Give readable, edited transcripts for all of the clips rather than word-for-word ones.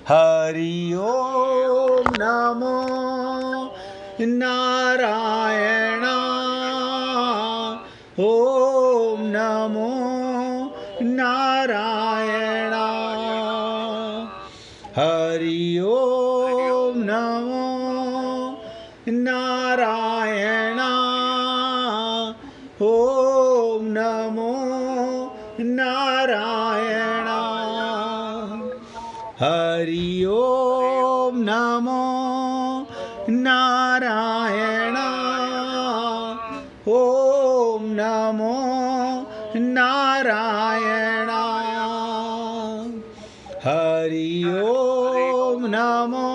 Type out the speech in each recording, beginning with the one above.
हरि ओम नमो नारायण ओम नमो नारायण हरि ओम नमो नारायण ओम नमो नारायण हरि ओम नमो नारायण ओम नमो नारायण हरि ओम नमो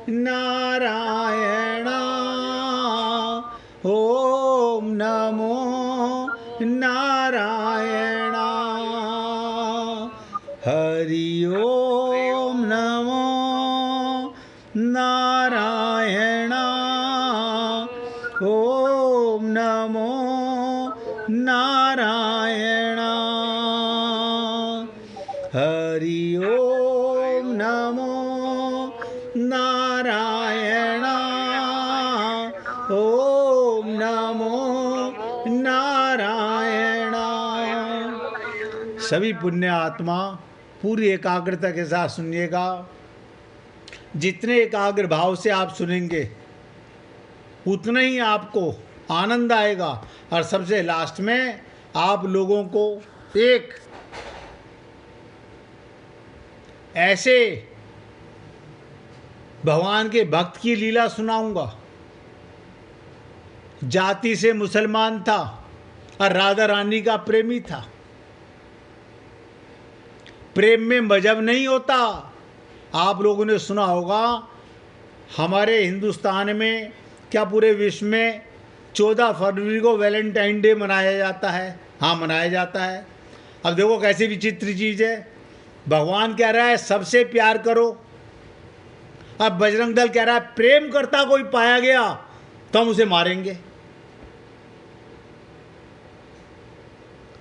नारायण ओम नमो नारायण हरि ओम नमो नारायण ओम नमो नारायण हरि ओम नमो नारायण ओम नमो नारायण। सभी पुण्य आत्मा पूरी एकाग्रता के साथ सुनिएगा। जितने एकाग्र भाव से आप सुनेंगे उतना ही आपको आनंद आएगा। और सबसे लास्ट में आप लोगों को एक ऐसे भगवान के भक्त की लीला सुनाऊंगा। जाति से मुसलमान था और राधा रानी का प्रेमी था। प्रेम में मजहब नहीं होता। आप लोगों ने सुना होगा हमारे हिंदुस्तान में, क्या पूरे विश्व में 14 फरवरी को वैलेंटाइन डे मनाया जाता है। हाँ, मनाया जाता है। अब देखो कैसी विचित्र चीज़ है। भगवान कह रहा है सबसे प्यार करो, अब बजरंग दल कह रहा है प्रेम करता कोई पाया गया तो हम उसे मारेंगे।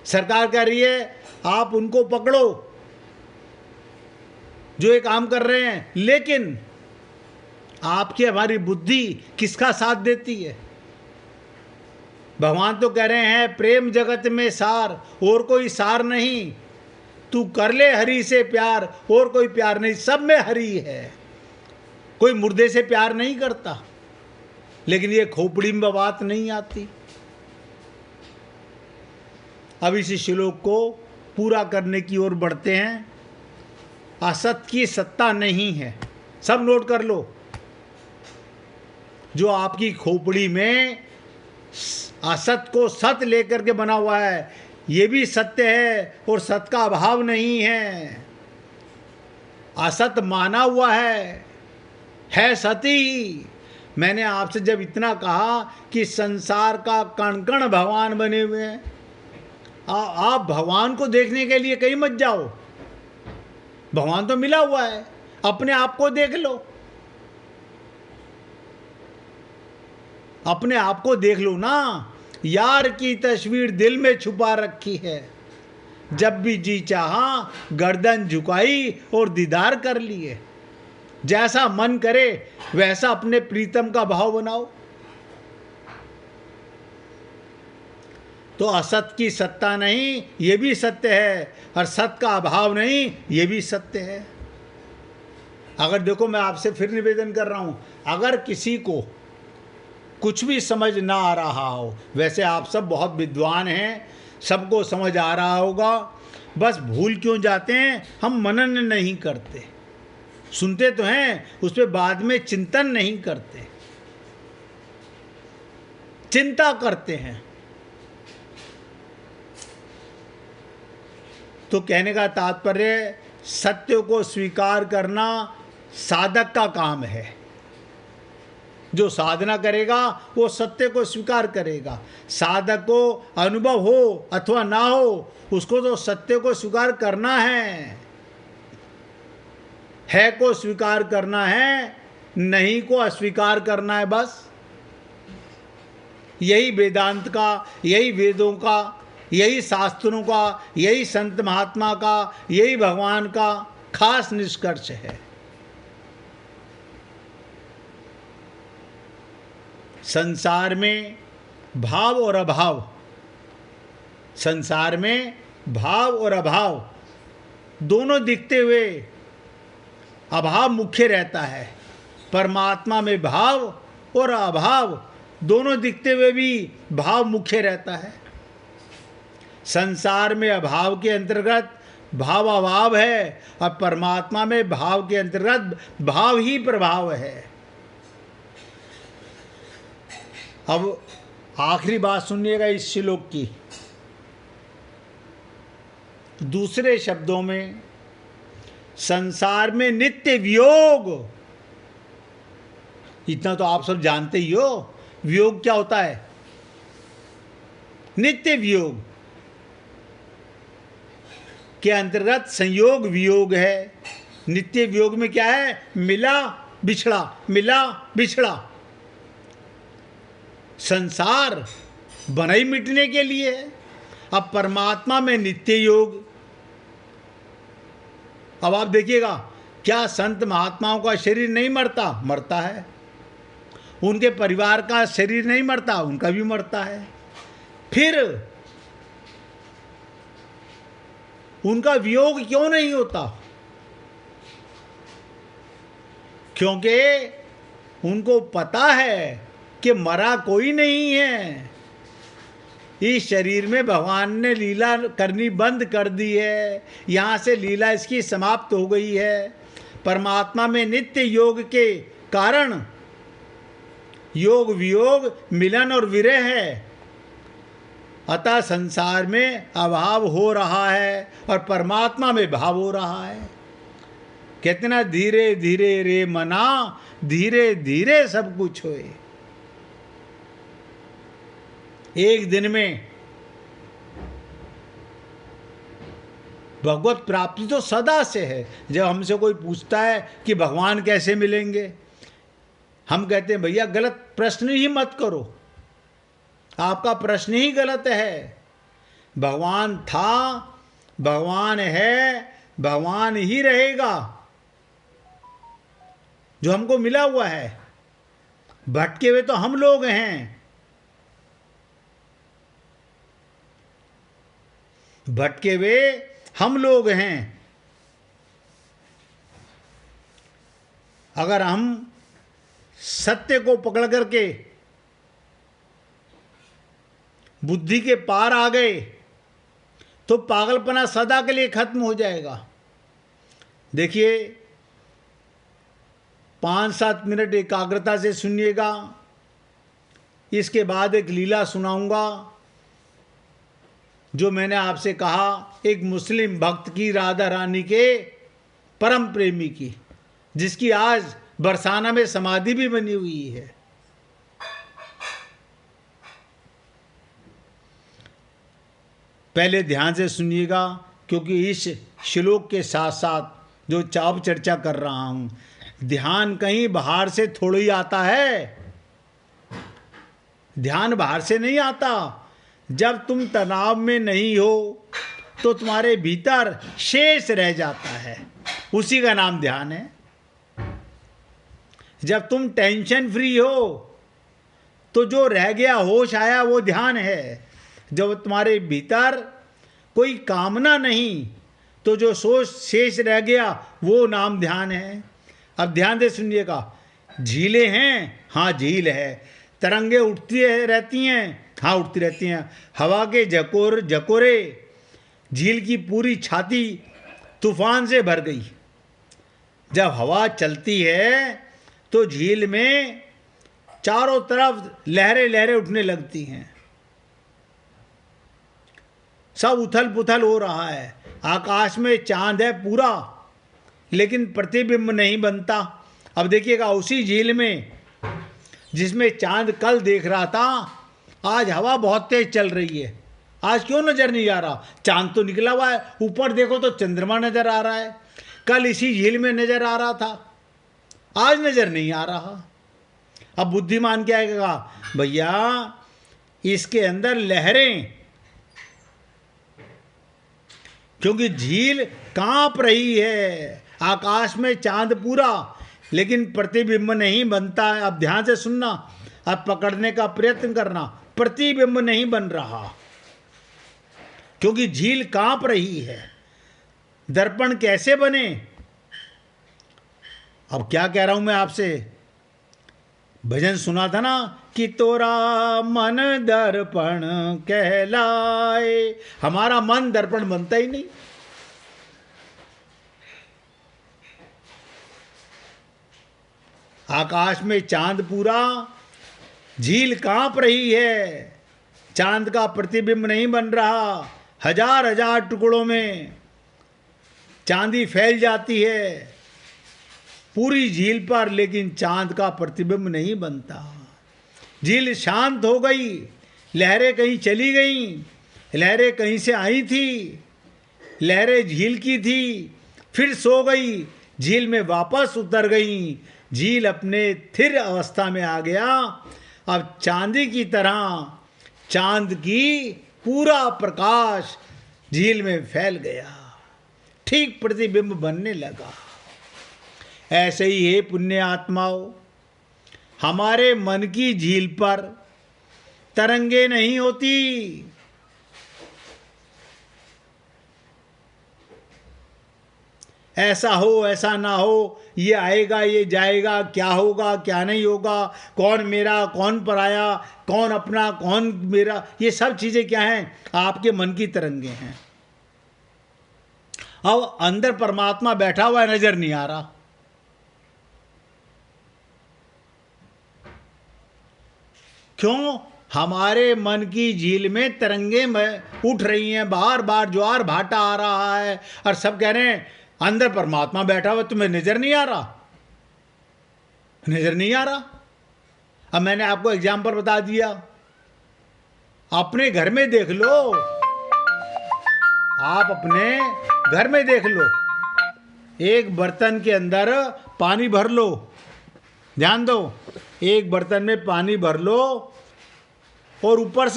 सरकार कह रही है आप उनको पकड़ो जो ये काम कर रहे हैं, लेकिन आपकी हमारी बुद्धि किसका साथ देती है? भगवान तो कह रहे हैं प्रेम जगत में सार, और कोई सार नहीं। तू कर ले हरि से प्यार, और कोई प्यार नहीं, सब में हरि है। कोई मुर्दे से प्यार नहीं करता। लेकिन ये खोपड़ी में बात नहीं आती। अब इस श्लोक को पूरा करने की ओर बढ़ते हैं। असत की सत्ता नहीं है, सब नोट कर लो। जो आपकी खोपड़ी में असत को सत लेकर के बना हुआ है, ये भी सत्य है और सत का अभाव नहीं है। असत माना हुआ है सती। मैंने आपसे जब इतना कहा कि संसार का कण कण भगवान बने हुए हैं, आप भगवान को देखने के लिए कहीं मत जाओ। भगवान तो मिला हुआ है, अपने आप को देख लो। अपने आप को देख लो ना। यार की तस्वीर दिल में छुपा रखी है, जब भी जी चाहा गर्दन झुकाई और दीदार कर लिए। जैसा मन करे वैसा अपने प्रीतम का भाव बनाओ। तो असत की सत्ता नहीं, ये भी सत्य है, और सत का अभाव नहीं, ये भी सत्य है। अगर देखो, मैं आपसे फिर निवेदन कर रहा हूं, अगर किसी को कुछ भी समझ ना आ रहा हो, वैसे आप सब बहुत विद्वान हैं, सबको समझ आ रहा होगा, बस भूल क्यों जाते हैं? हम मनन नहीं करते। सुनते तो हैं, उस पर बाद में चिंतन नहीं करते, चिंता करते हैं। तो कहने का तात्पर्य, सत्य को स्वीकार करना साधक का काम है। जो साधना करेगा वो सत्य को स्वीकार करेगा। साधक को अनुभव हो अथवा ना हो, उसको तो सत्य को स्वीकार करना है को स्वीकार करना है, नहीं को अस्वीकार करना है। बस यही वेदांत का, यही वेदों का, यही शास्त्रों का, यही संत महात्मा का, यही भगवान का खास निष्कर्ष है। संसार में भाव और अभाव, संसार में भाव और अभाव दोनों दिखते हुए अभाव मुख्य रहता है। परमात्मा में भाव और अभाव दोनों दिखते हुए भी भाव मुख्य रहता है। संसार में अभाव के अंतर्गत भाव अभाव है और परमात्मा में भाव के अंतर्गत भाव ही प्रभाव है। अब आखिरी बात सुनिएगा इस श्लोक की। दूसरे शब्दों में, संसार में नित्य वियोग, इतना तो आप सब जानते ही हो। वियोग क्या होता है? नित्य वियोग के अंतर्गत संयोग वियोग है। नित्य वियोग में क्या है? मिला बिछड़ा, मिला बिछड़ा। संसार बना ही मिटने के लिए है। अब परमात्मा में नित्य योग। अब आप देखिएगा, क्या संत महात्माओं का शरीर नहीं मरता? मरता है। उनके परिवार का शरीर नहीं मरता? उनका भी मरता है। फिर उनका वियोग क्यों नहीं होता? क्योंकि उनको पता है कि मरा कोई नहीं है। इस शरीर में भगवान ने लीला करनी बंद कर दी है। यहाँ से लीला इसकी समाप्त हो गई है। परमात्मा में नित्य योग के कारण योग वियोग, मिलन और विरह है। अतः संसार में अभाव हो रहा है और परमात्मा में भाव हो रहा है। कितना धीरे धीरे रे मना, धीरे धीरे सब कुछ होए। एक दिन में भगवत प्राप्ति तो सदा से है। जब हमसे कोई पूछता है कि भगवान कैसे मिलेंगे, हम कहते हैं भैया गलत प्रश्न ही मत करो, आपका प्रश्न ही गलत है। भगवान था, भगवान है, भगवान ही रहेगा। जो हमको मिला हुआ है, भटके हुए तो हम लोग हैं। भटके हुए हम लोग हैं। अगर हम सत्य को पकड़ करके बुद्धि के पार आ गए तो पागलपना सदा के लिए खत्म हो जाएगा। देखिए, 5-7 मिनट एकाग्रता से सुनिएगा। इसके बाद एक लीला सुनाऊंगा जो मैंने आपसे कहा, एक मुस्लिम भक्त की, राधा रानी के परम प्रेमी की, जिसकी आज बरसाना में समाधि भी बनी हुई है। पहले ध्यान से सुनिएगा, क्योंकि इस श्लोक के साथ साथ जो चाप चर्चा कर रहा हूं, ध्यान कहीं बाहर से थोड़ी आता है। ध्यान बाहर से नहीं आता। जब तुम तनाव में नहीं हो तो तुम्हारे भीतर शेष रह जाता है, उसी का नाम ध्यान है। जब तुम टेंशन फ्री हो तो जो रह गया, होश आया, वो ध्यान है। जब तुम्हारे भीतर कोई कामना नहीं तो जो सोच शेष रह गया, वो नाम ध्यान है। अब ध्यान से सुनिएगा। झीलें हैं, हाँ झील है। तरंगे उठती रहती हैं, हाँ उठती रहती हैं। हवा के झकोरे झील की पूरी छाती तूफान से भर गई। जब हवा चलती है तो झील में चारों तरफ लहरें लहरें उठने लगती हैं। सब उथल पुथल हो रहा है। आकाश में चांद है पूरा, लेकिन प्रतिबिंब नहीं बनता। अब देखिएगा, उसी झील में जिसमें चांद कल देख रहा था, आज हवा बहुत तेज चल रही है। आज क्यों नजर नहीं आ रहा? चांद तो निकला हुआ है, ऊपर देखो तो चंद्रमा नजर आ रहा है। कल इसी झील में नजर आ रहा था, आज नजर नहीं आ रहा। अब बुद्धिमान क्या कहेगा? भैया इसके अंदर लहरें, क्योंकि झील कांप रही है, आकाश में चांद पूरा, लेकिन प्रतिबिंब नहीं बनता है। अब ध्यान से सुनना, अब पकड़ने का प्रयत्न करना, प्रतिबिंब नहीं बन रहा, क्योंकि झील कांप रही है। दर्पण कैसे बने? अब क्या कह रहा हूं मैं आपसे, भजन सुना था ना कि तोरा मन दर्पण कहलाए। हमारा मन दर्पण बनता ही नहीं। आकाश में चांद पूरा, झील कांप रही है, चांद का प्रतिबिंब नहीं बन रहा। हजार हजार टुकड़ों में चांदी फैल जाती है पूरी झील पर, लेकिन चांद का प्रतिबिंब नहीं बनता। झील शांत हो गई, लहरें कहीं चली गईं, लहरें कहीं से आई थी, लहरें झील की थी, फिर सो गई, झील में वापस उतर गई। झील अपने स्थिर अवस्था में आ गया। अब चांदी की तरह चांद की पूरा प्रकाश झील में फैल गया, ठीक प्रतिबिंब बनने लगा। ऐसे ही है पुण्य आत्माओं, हमारे मन की झील पर तरंगे नहीं होती। ऐसा हो ऐसा ना हो, ये आएगा ये जाएगा, क्या होगा क्या नहीं होगा, कौन मेरा कौन पराया, कौन अपना कौन मेरा, ये सब चीजें क्या हैं? आपके मन की तरंगे हैं। अब अंदर परमात्मा बैठा हुआ है, नजर नहीं आ रहा। क्यों? हमारे मन की झील में तरंगे उठ रही हैं, बार बार ज्वार भाटा आ रहा है, और सब कह रहे हैं अंदर परमात्मा बैठा हुआ, तुम्हें नजर नहीं आ रहा, नजर नहीं आ रहा। अब मैंने आपको एग्जाम्पल बता दिया, अपने घर में देख लो, आप अपने घर में देख लो, एक बर्तन के अंदर पानी भर लो, ध्यान दो, एक बर्तन में पानी भर लो और ऊपर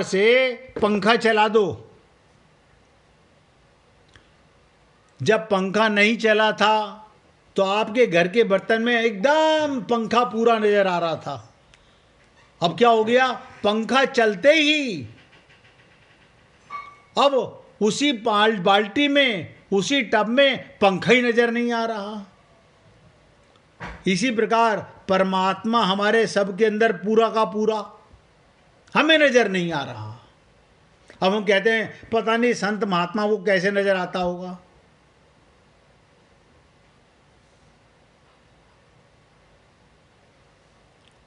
से पंखा चला दो। जब पंखा नहीं चला था तो आपके घर के बर्तन में एकदम पंखा पूरा नजर आ रहा था। अब क्या हो गया? पंखा चलते ही अब उसी बाल्टी में, उसी टब में पंखा ही नजर नहीं आ रहा। इसी प्रकार परमात्मा हमारे सबके अंदर पूरा का पूरा, हमें नजर नहीं आ रहा। अब हम कहते हैं पता नहीं संत महात्मा को कैसे नजर आता होगा।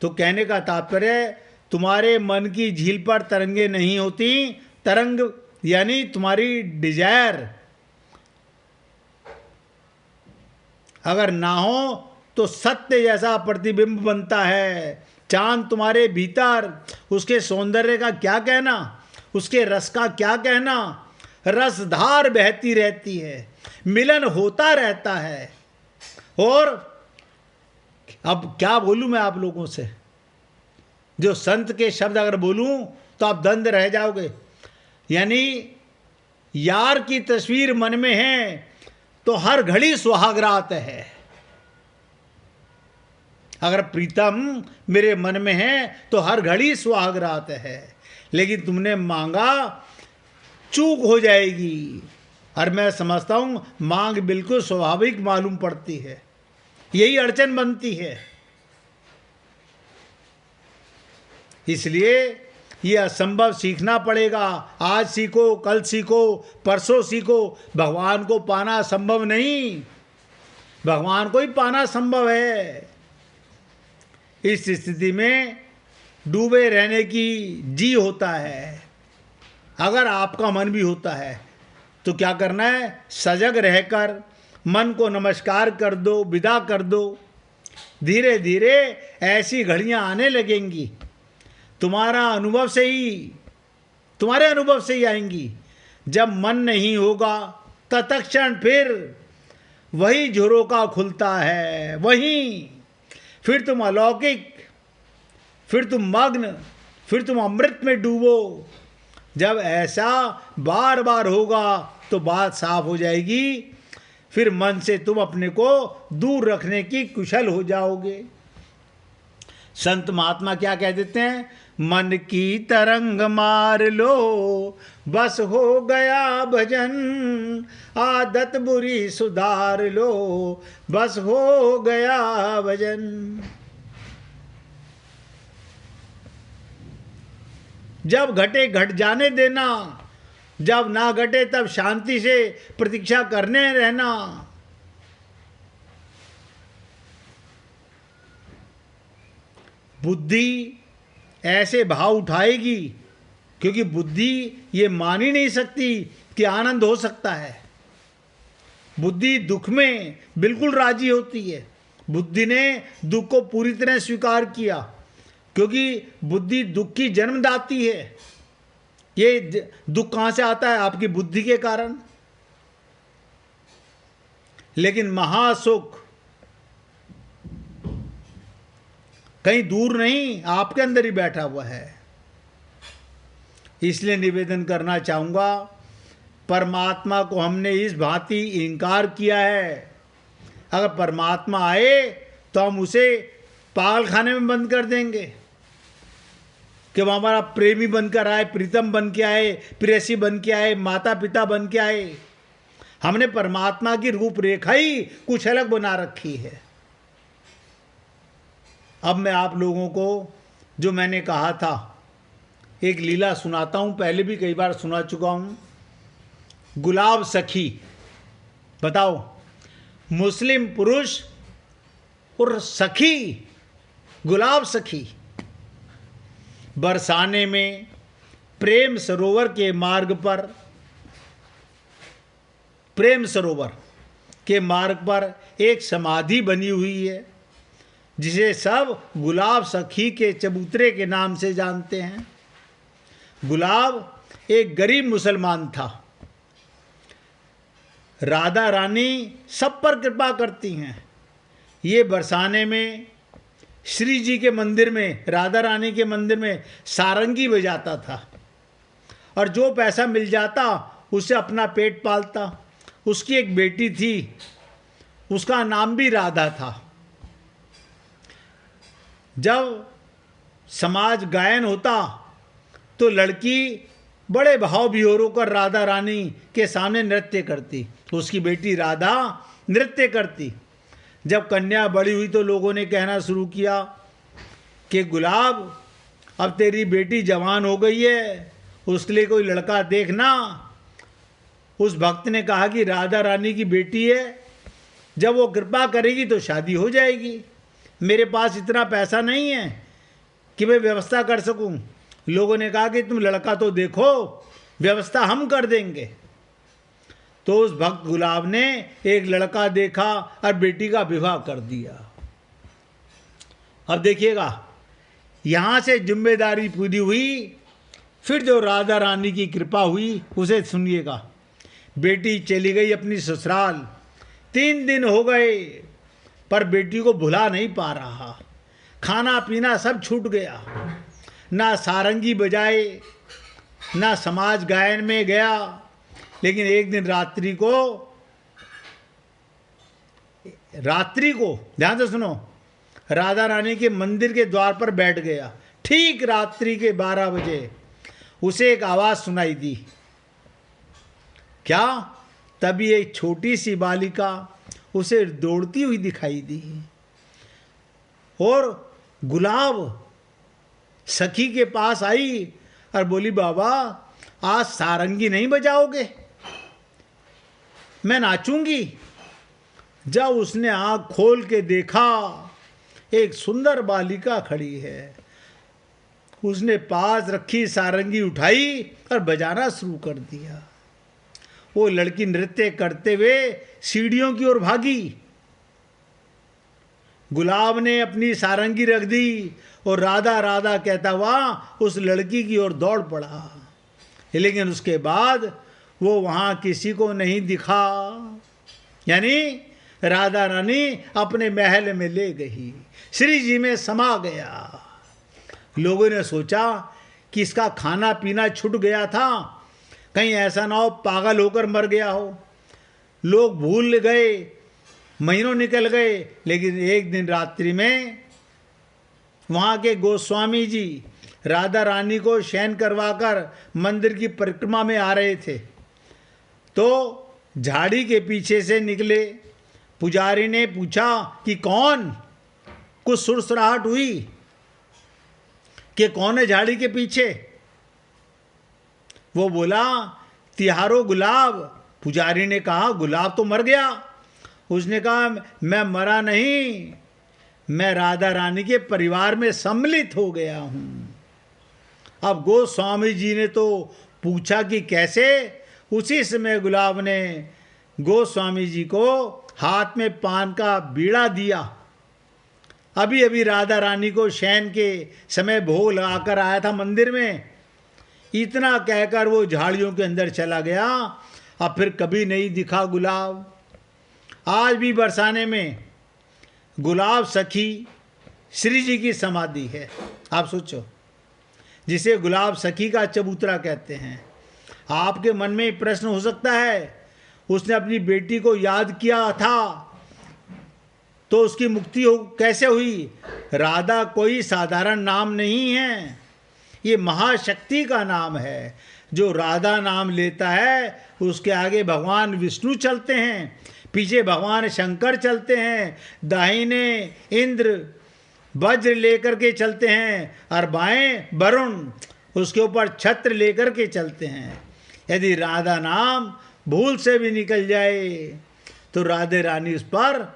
तो कहने का तात्पर्य, तुम्हारे मन की झील पर तरंगे नहीं होती। तरंग यानी तुम्हारी डिजायर अगर ना हो तो सत्य जैसा प्रतिबिंब बनता है। चांद तुम्हारे भीतर, उसके सौंदर्य का क्या कहना, उसके रस का क्या कहना, रसधार बहती रहती है, मिलन होता रहता है। और अब क्या बोलूं मैं आप लोगों से, जो संत के शब्द अगर बोलूं तो आप दंड रह जाओगे। यानी यार की तस्वीर मन में है तो हर घड़ी सुहागरात है। अगर प्रीतम मेरे मन में है तो हर घड़ी सुहागरात है, लेकिन तुमने मांगा, चूक हो जाएगी। और मैं समझता हूं मांग बिल्कुल स्वाभाविक मालूम पड़ती है, यही अड़चन बनती है। इसलिए ये असंभव सीखना पड़ेगा। आज सीखो, कल सीखो, परसों सीखो। भगवान को पाना संभव नहीं, भगवान को ही पाना संभव है। इस स्थिति में डूबे रहने की जी होता है। अगर आपका मन भी होता है तो क्या करना है? सजग रहकर मन को नमस्कार कर दो, विदा कर दो। धीरे धीरे ऐसी घड़ियां आने लगेंगी, तुम्हारे अनुभव से ही आएंगी। जब मन नहीं होगा तत्क्षण फिर वही झरोका खुलता है, वहीं फिर तुम अलौकिक, फिर तुम मग्न, फिर तुम अमृत में डूबो। जब ऐसा बार बार होगा तो बात साफ हो जाएगी। फिर मन से तुम अपने को दूर रखने की कुशल हो जाओगे। संत महात्मा क्या कह देते हैं? मन की तरंग मार लो बस हो गया भजन, आदत बुरी सुधार लो बस हो गया भजन। जब घटे घट जाने देना, जब ना घटे तब शांति से प्रतीक्षा करने रहना। बुद्धि ऐसे भाव उठाएगी, क्योंकि बुद्धि ये मान ही नहीं सकती कि आनंद हो सकता है। बुद्धि दुख में बिल्कुल राजी होती है। बुद्धि ने दुख को पूरी तरह स्वीकार किया, क्योंकि बुद्धि दुख की जन्मदाती है। ये दुख कहाँ से आता है? आपकी बुद्धि के कारण। लेकिन महासुख कहीं दूर नहीं, आपके अंदर ही बैठा हुआ है। इसलिए निवेदन करना चाहूँगा, परमात्मा को हमने इस भांति इनकार किया है। अगर परमात्मा आए तो हम उसे पागलखाने में बंद कर देंगे कि वह हमारा प्रेमी बनकर आए, प्रीतम बन के आए, प्रेयसी बन के आए, माता पिता बन के आए। हमने परमात्मा की रूपरेखा ही कुछ अलग बना रखी है। अब मैं आप लोगों को जो मैंने कहा था एक लीला सुनाता हूँ, पहले भी कई बार सुना चुका हूँ। गुलाब सखी, बताओ, मुस्लिम पुरुष और सखी, गुलाब सखी, बरसाने में प्रेम सरोवर के मार्ग पर, प्रेम सरोवर के मार्ग पर एक समाधि बनी हुई है, जिसे सब गुलाब सखी के चबूतरे के नाम से जानते हैं। गुलाब एक गरीब मुसलमान था। राधा रानी सब पर कृपा करती हैं। ये बरसाने में श्री जी के मंदिर में, राधा रानी के मंदिर में सारंगी बजाता था, और जो पैसा मिल जाता उससे अपना पेट पालता। उसकी एक बेटी थी, उसका नाम भी राधा था। जब समाज गायन होता तो लड़की बड़े भाव विहोर होकर राधा रानी के सामने नृत्य करती, उसकी बेटी राधा नृत्य करती। जब कन्या बड़ी हुई तो लोगों ने कहना शुरू किया कि गुलाब, अब तेरी बेटी जवान हो गई है, उसके लिए कोई लड़का देखना। उस भक्त ने कहा कि राधा रानी की बेटी है, जब वो कृपा करेगी तो शादी हो जाएगी। मेरे पास इतना पैसा नहीं है कि मैं व्यवस्था कर सकूं। लोगों ने कहा कि तुम लड़का तो देखो, व्यवस्था हम कर देंगे। तो उस भक्त गुलाब ने एक लड़का देखा और बेटी का विवाह कर दिया। अब देखिएगा, यहाँ से जिम्मेदारी पूरी हुई। फिर जो राधा रानी की कृपा हुई उसे सुनिएगा। बेटी चली गई अपनी ससुराल। 3 दिन हो गए पर बेटी को भुला नहीं पा रहा। खाना पीना सब छूट गया, ना सारंगी बजाए, ना समाज गायन में गया। लेकिन एक दिन रात्रि को ध्यान से सुनो, राधा रानी के मंदिर के द्वार पर बैठ गया। ठीक रात्रि के 12 बजे उसे एक आवाज सुनाई दी। क्या? तभी एक छोटी सी बालिका उसे दौड़ती हुई दिखाई दी और गुलाब सखी के पास आई और बोली, बाबा आज सारंगी नहीं बजाओगे? मैं नाचूंगी। जब उसने आँख खोल के देखा, एक सुंदर बालिका खड़ी है। उसने पास रखी सारंगी उठाई और बजाना शुरू कर दिया। वो लड़की नृत्य करते हुए सीढ़ियों की ओर भागी। गुलाब ने अपनी सारंगी रख दी और राधा राधा कहता हुआ उस लड़की की ओर दौड़ पड़ा। लेकिन उसके बाद वो वहाँ किसी को नहीं दिखा। यानी राधा रानी अपने महल में ले गई, श्री जी में समा गया। लोगों ने सोचा कि इसका खाना पीना छूट गया था, कहीं ऐसा ना हो पागल होकर मर गया हो। लोग भूल गए, महीनों निकल गए, लेकिन एक दिन रात्रि में वहाँ के गोस्वामी जी राधा रानी को शयन करवाकर मंदिर की परिक्रमा में आ रहे थे, तो झाड़ी के पीछे से निकले। पुजारी ने पूछा कि कौन? कुछ सुरसराहट हुई कि कौन है झाड़ी के पीछे? वो बोला तिहारो गुलाब। पुजारी ने कहा गुलाब तो मर गया। उसने कहा मैं मरा नहीं, मैं राधा रानी के परिवार में सम्मिलित हो गया हूं। अब गोस्वामी जी ने तो पूछा कि कैसे? उसी समय गुलाब ने गोस्वामी जी को हाथ में पान का बीड़ा दिया। अभी अभी राधा रानी को शयन के समय भोग लगाकर आया था मंदिर में। इतना कहकर वो झाड़ियों के अंदर चला गया। अब फिर कभी नहीं दिखा गुलाब। आज भी बरसाने में गुलाब सखी श्री जी की समाधि है। आप सोचो, जिसे गुलाब सखी का चबूतरा कहते हैं। आपके मन में प्रश्न हो सकता है, उसने अपनी बेटी को याद किया था तो उसकी मुक्ति कैसे हुई? राधा कोई साधारण नाम नहीं है, ये महाशक्ति का नाम है। जो राधा नाम लेता है उसके आगे भगवान विष्णु चलते हैं, पीछे भगवान शंकर चलते हैं, दाहिने इंद्र वज्र लेकर के चलते हैं और बाएं वरुण उसके ऊपर छत्र लेकर के चलते हैं। यदि राधा नाम भूल से भी निकल जाए तो राधे रानी उस पर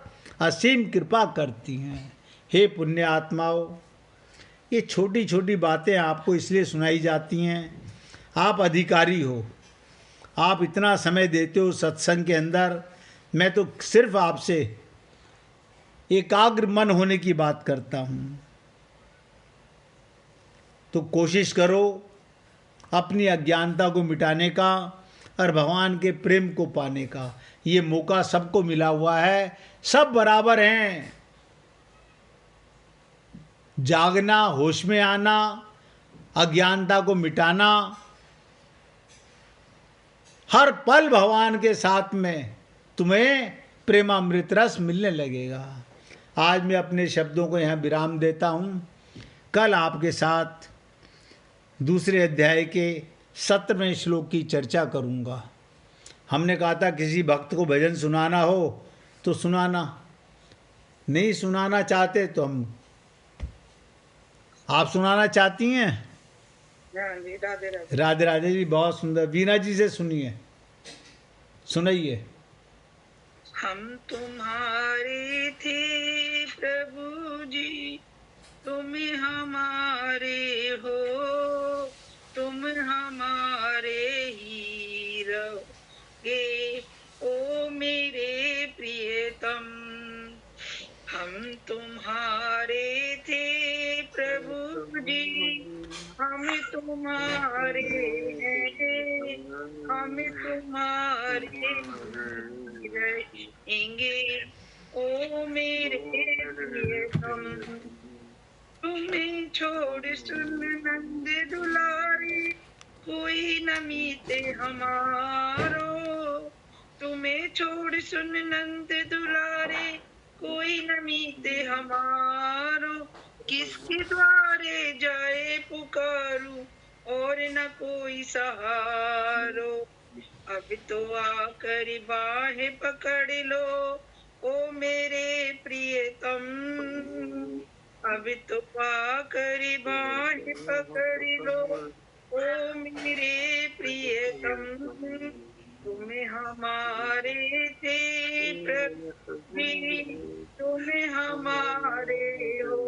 असीम कृपा करती हैं। हे पुण्य आत्माओं, ये छोटी छोटी बातें आपको इसलिए सुनाई जाती हैं, आप अधिकारी हो, आप इतना समय देते हो सत्संग के अंदर। मैं तो सिर्फ आपसे एकाग्र मन होने की बात करता हूँ। तो कोशिश करो अपनी अज्ञानता को मिटाने का और भगवान के प्रेम को पाने का। ये मौका सबको मिला हुआ है, सब बराबर हैं। जागना, होश में आना, अज्ञानता को मिटाना, हर पल भगवान के साथ में तुम्हें प्रेमामृत रस मिलने लगेगा। आज मैं अपने शब्दों को यहाँ विराम देता हूँ। कल आपके साथ दूसरे अध्याय के 17वें श्लोक की चर्चा करूँगा। हमने कहा था किसी भक्त को भजन सुनाना हो तो सुनाना, नहीं सुनाना चाहते तो हम, आप सुनाना चाहती हैं? राधे राधे जी, बहुत सुंदर। वीना जी से सुनिए, सुनाइए। हम तुम्हारे थे प्रभु जी, तुम हमारे हो, तुम हमारे ही रहोगे, ओ मेरे प्रियतम। हम तुम्हारे थे प्रभु जी, हम तुम्हारे हैं, हम तुम्हारे रहेंगे, ओ मेरे प्रियतम। तुम्हें छोड़ सुन नंद दुलारे, कोई न मीते हमारो। तुम्हें छोड़ सुन नंद दुलारे, कोई न मीते हमारो। किसके द्वारे जाए पुकारू, और न कोई सहारो। अब तो आकर बाहें पकड़ लो, ओ मेरे प्रियतम। अब तो आकर बाहें पकड़ लो, ओ मेरे प्रियतम। तुम्हें हमारे थे प्रभु जी, तुम्हें हमारे हो,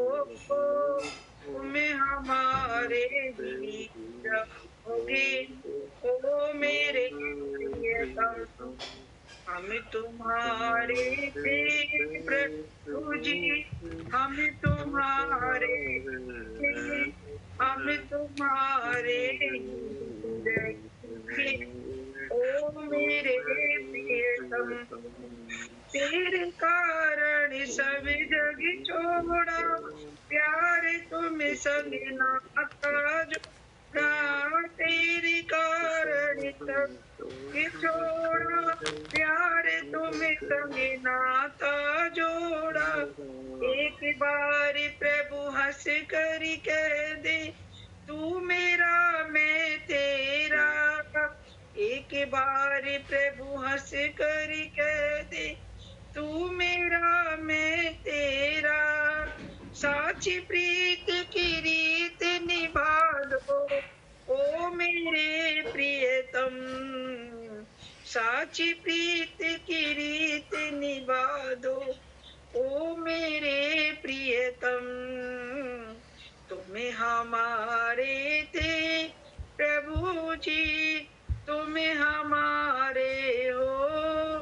तुम्हें हमारे ही रहोगे, ओ मेरे प्रियतम। हम तुम्हारे थे प्रभु जी, हम तुम्हारे थे, हम तुम्हारे ही, ओ मेरे प्रियतम। तेरे कारण सब जग छोड़ा, प्यार तुम्हें संग नाता जो। प्राण तेरे कारण सब कि छोड़ा, प्यार तुम्हें संग नाता जोड़ा। एक बार प्रभु हंस कर कह दे, तू मेरा मैं तेरा। एक बार प्रभु हंस कर कह दे, तू मेरा मैं तेरा। साची प्रीत की रीत निभा दो, ओ मेरे प्रियतम। साची प्रीत की रीत निभा दो, ओ मेरे प्रियतम। तुम हमारे थे प्रभु जी, तुम हमारे हो,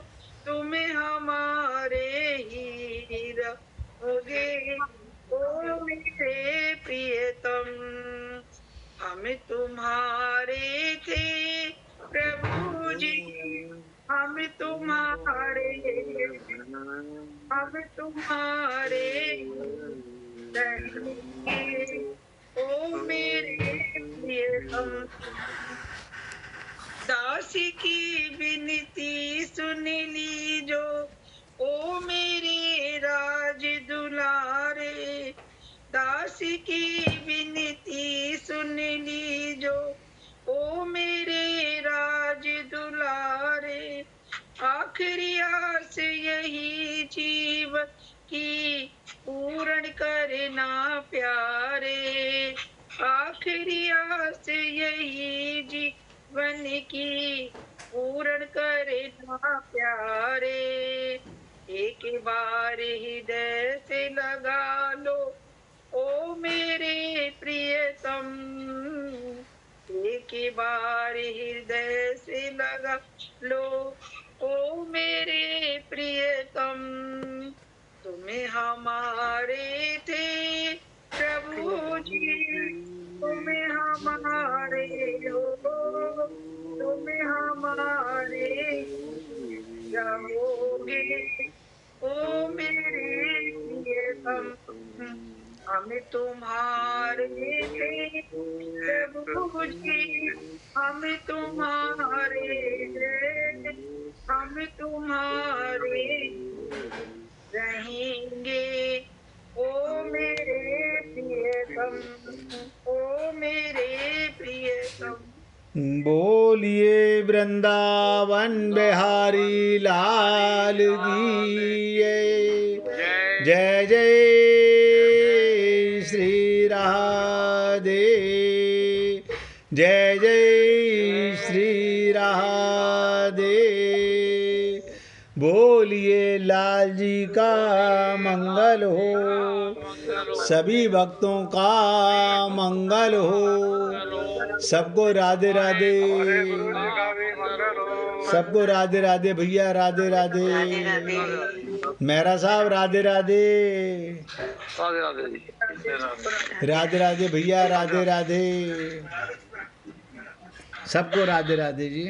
तुम हमारे ही रहोगे, ओ मेरे प्रियतम। हम तुम्हारे थे प्रभु जी, हम तुम्हारे, हम तुम्हारे रहेंगे, ओ मेरे प्रियतम। दासी की विनती सुन लीजो, ओ मेरे राज दुलारे। दासी की विनती सुन लीजो, ओ मेरे राज दुलारे। आखिरी आस यही जीवन की पूर्ण करना प्यारे। आखिरी आस यही जीवन की पूर्ण करना प्यारे। एक बार हृदय से लगा लो, ओ मेरे प्रियतम। एक बार हृदय से लगा लो, ओ मेरे प्रियतम। तुम्हें हमारे थे प्रभु जी, तुम्हें हमारे हो, तुम्हें हमारे रहोगे, ओ मेरे प्रियतम। हम तुम्हारे थे प्रभु जी, हम तुम्हारे हैं, हम तुम्हारे रहेंगे, ओ मेरे प्रियतम, ओ मेरे प्रियतम। बोलिए वृंदावन बिहारी लाल की जय जय श्री राधे, जय जय श्री राधे। बोलिए लाल जी का मंगल हो, सभी भक्तों का मंगल हो। सबको राधे राधे, सबको राधे राधे भैया, राधे राधे। मेहरा साहब राधे राधे, राधे राधे भैया, राधे राधे। सबको राधे राधे जी।